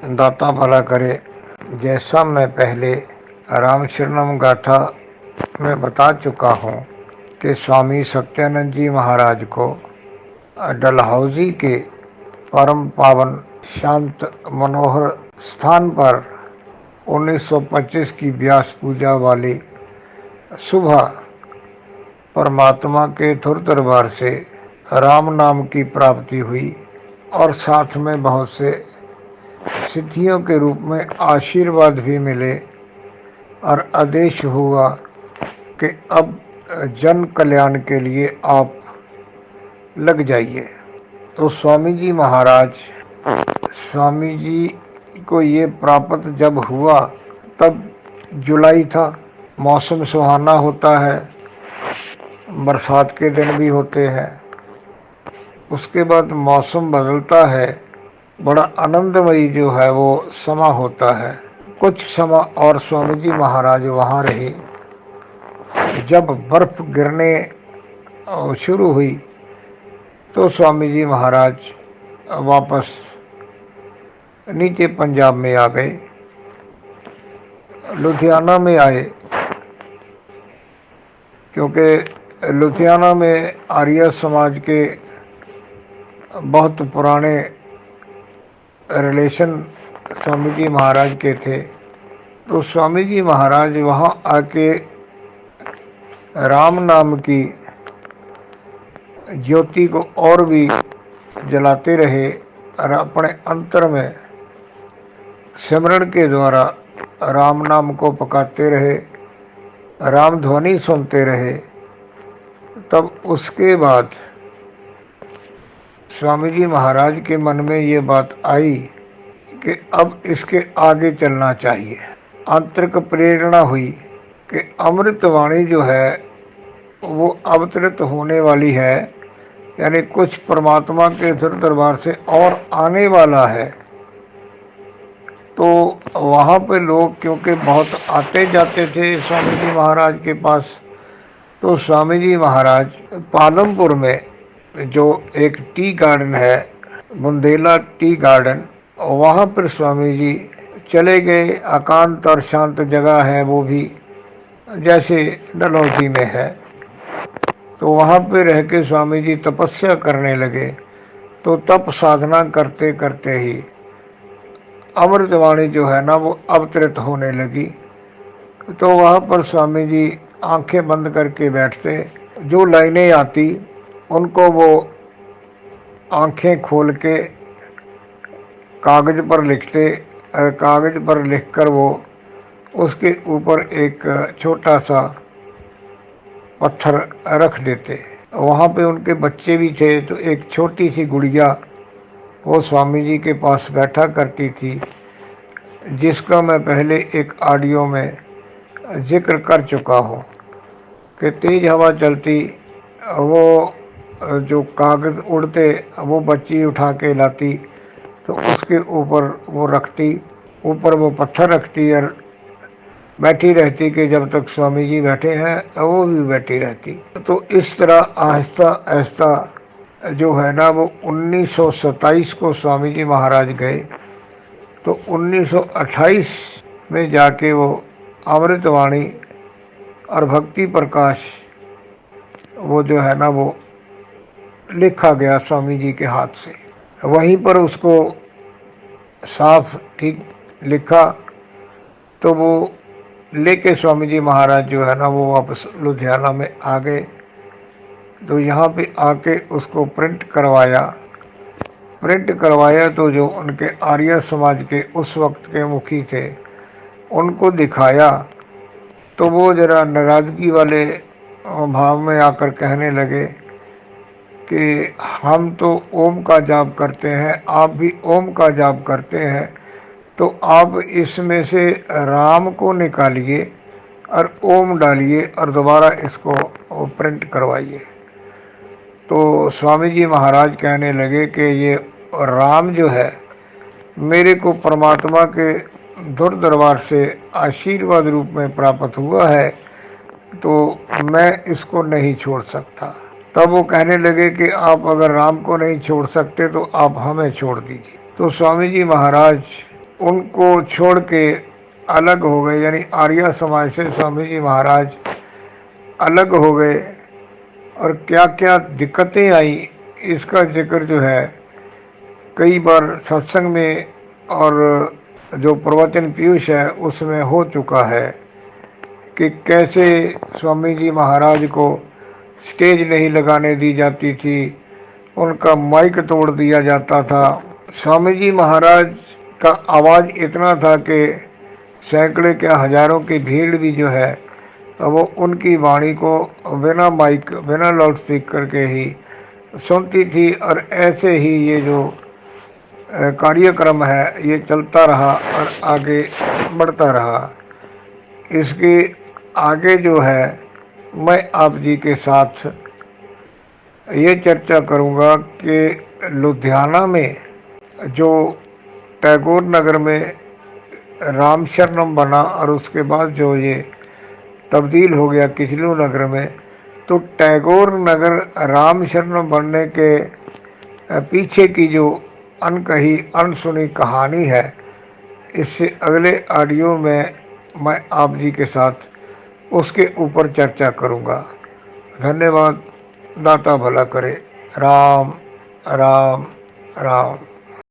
दाता भला करे। जैसा मैं पहले रामशरणम गाथा में बता चुका हूँ कि स्वामी सत्यानंद जी महाराज को डलहौजी के परम पावन शांत मनोहर स्थान पर 1925 की व्यास पूजा वाली सुबह परमात्मा के धुर दरबार से राम नाम की प्राप्ति हुई और साथ में बहुत से सिद्धियों के रूप में आशीर्वाद भी मिले और आदेश हुआ कि अब जन कल्याण के लिए आप लग जाइए। तो स्वामी जी को ये प्राप्त जब हुआ तब जुलाई था, मौसम सुहाना होता है, बरसात के दिन भी होते हैं। उसके बाद मौसम बदलता है, बड़ा आनंदमयी जो है वो समा होता है। कुछ समय और स्वामी जी महाराज वहाँ रहे। जब बर्फ गिरने शुरू हुई तो स्वामी जी महाराज वापस नीचे पंजाब में आ गए, लुधियाना में आए, क्योंकि लुधियाना में आर्य समाज के बहुत पुराने रिलेशन स्वामी जी महाराज के थे। तो स्वामी जी महाराज वहाँ आके राम नाम की ज्योति को और भी जलाते रहे और अपने अंतर में सिमरन के द्वारा राम नाम को पकाते रहे, राम ध्वनि सुनते रहे। तब उसके बाद स्वामी जी महाराज के मन में ये बात आई कि अब इसके आगे चलना चाहिए। आंतरिक प्रेरणा हुई कि अमृतवाणी जो है वो अवतरित होने वाली है, यानी कुछ परमात्मा के धुर दरबार से और आने वाला है। तो वहाँ पे लोग क्योंकि बहुत आते जाते थे स्वामी जी महाराज के पास, तो स्वामी जी महाराज पालमपुर में जो एक टी गार्डन है, बुंदेला टी गार्डन, वहाँ पर स्वामी जी चले गए। एकांत और शांत जगह है वो भी, जैसे डलहौजी में है। तो वहाँ पे रह के स्वामी जी तपस्या करने लगे। तो तप साधना करते करते ही अमृतवाणी जो है ना वो अवतरित होने लगी। तो वहाँ पर स्वामी जी आंखें बंद करके बैठते, जो लाइनें आती उनको वो आंखें खोल के कागज़ पर लिखते, कागज़ पर लिखकर वो उसके ऊपर एक छोटा सा पत्थर रख देते। वहाँ पे उनके बच्चे भी थे, तो एक छोटी सी गुड़िया वो स्वामी जी के पास बैठा करती थी, जिसका मैं पहले एक ऑडियो में जिक्र कर चुका हूँ कि तेज़ हवा चलती, वो जो कागज़ उड़ते वो बच्ची उठा के लाती, तो उसके ऊपर वो रखती, ऊपर वो पत्थर रखती और बैठी रहती कि जब तक स्वामी जी बैठे हैं वो भी बैठी रहती। तो इस तरह आहिस्ता आहिस्ता जो है ना वो 1927 को स्वामी जी महाराज गए। तो 1928 में जाके वो अमृतवाणी और भक्ति प्रकाश वो जो है ना वो लिखा गया स्वामी जी के हाथ से। वहीं पर उसको साफ ठीक लिखा, तो वो लेके स्वामी जी महाराज जो है ना वो वापस लुधियाना में आ गए। तो यहाँ पे आके उसको प्रिंट करवाया। तो जो उनके आर्य समाज के उस वक्त के मुखी थे उनको दिखाया, तो वो जरा नाराज़गी वाले भाव में आकर कहने लगे कि हम तो ओम का जाप करते हैं, आप भी ओम का जाप करते हैं, तो आप इसमें से राम को निकालिए और ओम डालिए और दोबारा इसको प्रिंट करवाइए। तो स्वामी जी महाराज कहने लगे कि ये राम जो है मेरे को परमात्मा के धुर दरबार से आशीर्वाद रूप में प्राप्त हुआ है, तो मैं इसको नहीं छोड़ सकता। तब वो कहने लगे कि आप अगर राम को नहीं छोड़ सकते तो आप हमें छोड़ दीजिए। तो स्वामी जी महाराज उनको छोड़ के अलग हो गए, यानी आर्य समाज से स्वामी जी महाराज अलग हो गए, और क्या क्या दिक्कतें आई इसका जिक्र जो है कई बार सत्संग में और जो प्रवचन पीयूष है उसमें हो चुका है कि कैसे स्वामी जी महाराज को स्टेज नहीं लगाने दी जाती थी, उनका माइक तोड़ दिया जाता था। स्वामी जी महाराज का आवाज़ इतना था कि सैकड़े क्या हजारों की भीड़ भी जो है वो उनकी वाणी को बिना माइक बिना लाउड स्पीकर के ही सुनती थी, और ऐसे ही ये जो कार्यक्रम है ये चलता रहा और आगे बढ़ता रहा। इसके आगे जो है मैं आप जी के साथ ये चर्चा करूँगा कि लुधियाना में जो टैगोर नगर में राम शरणम बना और उसके बाद जो ये तब्दील हो गया किचलू नगर में, तो टैगोर नगर राम शरणम बनने के पीछे की जो अनकही अनसुनी कहानी है, इससे अगले ऑडियो में मैं आप जी के साथ उसके ऊपर चर्चा करूँगा। धन्यवाद। दाता भला करे। राम राम राम।